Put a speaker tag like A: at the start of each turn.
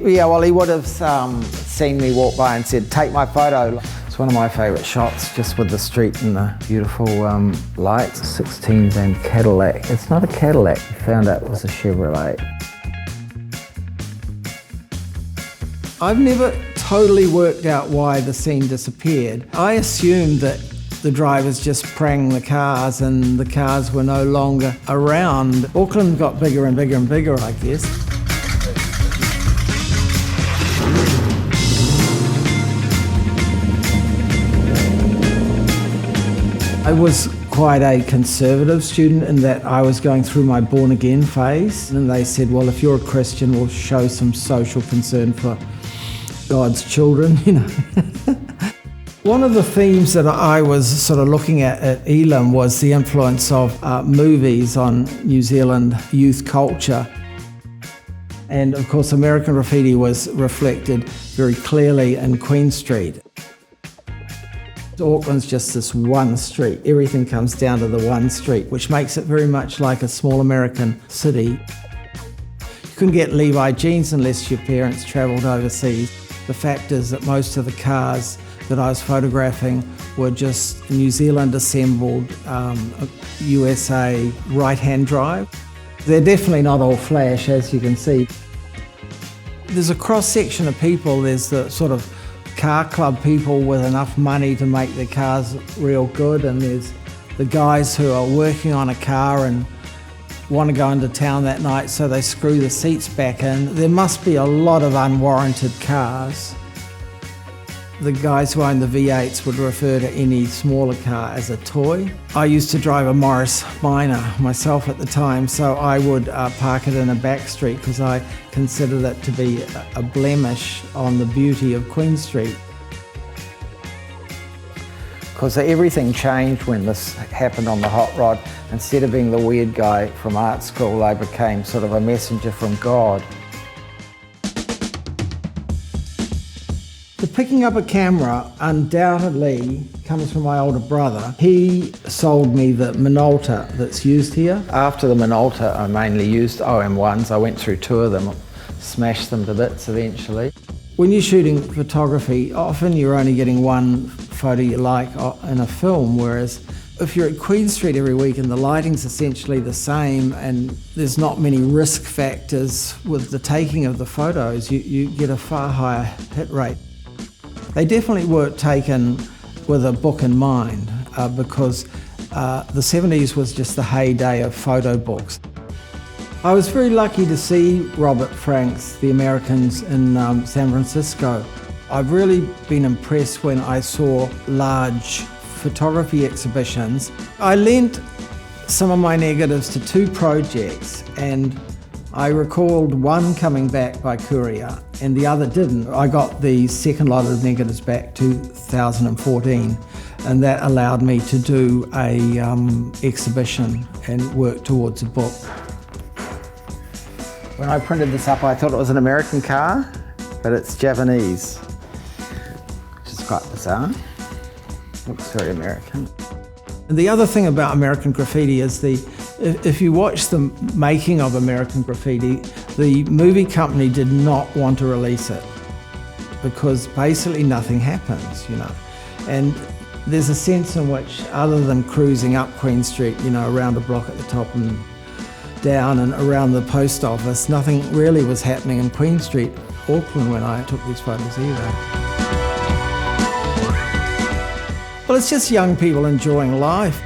A: Yeah, well, he would have seen me walk by and said, "Take my photo." It's one of my favourite shots, just with the street and the beautiful lights. 16's and Cadillac. It's not a Cadillac. We found out it was a Chevrolet. I've never totally worked out why the scene disappeared. I assumed that the drivers just pranged the cars and the cars were no longer around. Auckland got bigger and bigger and bigger, I guess. I was quite a conservative student in that I was going through my born-again phase, and they said, well, if you're a Christian, we'll show some social concern for God's children, you know. One of the themes that I was sort of looking at Elam was the influence of movies on New Zealand youth culture. And of course, American graffiti was reflected very clearly in Queen Street. Auckland's just this one street. Everything comes down to the one street, which makes it very much like a small American city. You couldn't get Levi jeans unless your parents travelled overseas. The fact is that most of the cars that I was photographing were just New Zealand assembled USA right-hand drive. They're definitely not all flash, as you can see. There's a cross-section of people. There's the sort of car club people with enough money to make their cars real good, and there's the guys who are working on a car and want to go into town that night, so they screw the seats back in. There must be a lot of unwarranted cars. The guys who own the V8's would refer to any smaller car as a toy. I used to drive a Morris Minor myself at the time, so I would park it in a back street because I considered it to be a blemish on the beauty of Queen Street. Because everything changed when this happened on the hot rod. Instead of being the weird guy from art school, I became sort of a messenger from God. The picking up a camera undoubtedly comes from my older brother. He sold me the Minolta that's used here. After the Minolta, I mainly used OM1s. I went through two of them, smashed them to bits eventually. When you're shooting photography, often you're only getting one photo you like in a film, whereas if you're at Queen Street every week and the lighting's essentially the same and there's not many risk factors with the taking of the photos, you get a far higher hit rate. They definitely weren't taken with a book in mind because the 70s was just the heyday of photo books. I was very lucky to see Robert Frank's The Americans in San Francisco. I've really been impressed when I saw large photography exhibitions. I lent some of my negatives to two projects, and I recalled one coming back by courier and the other didn't. I got the second lot of negatives back 2014, and that allowed me to do a exhibition and work towards a book. When I printed this up, I thought it was an American car, but it's Japanese, which is quite bizarre. Looks very American. And the other thing about American graffiti is if you watch the making of American graffiti, the movie company did not want to release it because basically nothing happens, you know. And there's a sense in which, other than cruising up Queen Street, you know, around a block at the top and down and around the post office, nothing really was happening in Queen Street, Auckland, when I took these photos either. Well, it's just young people enjoying life.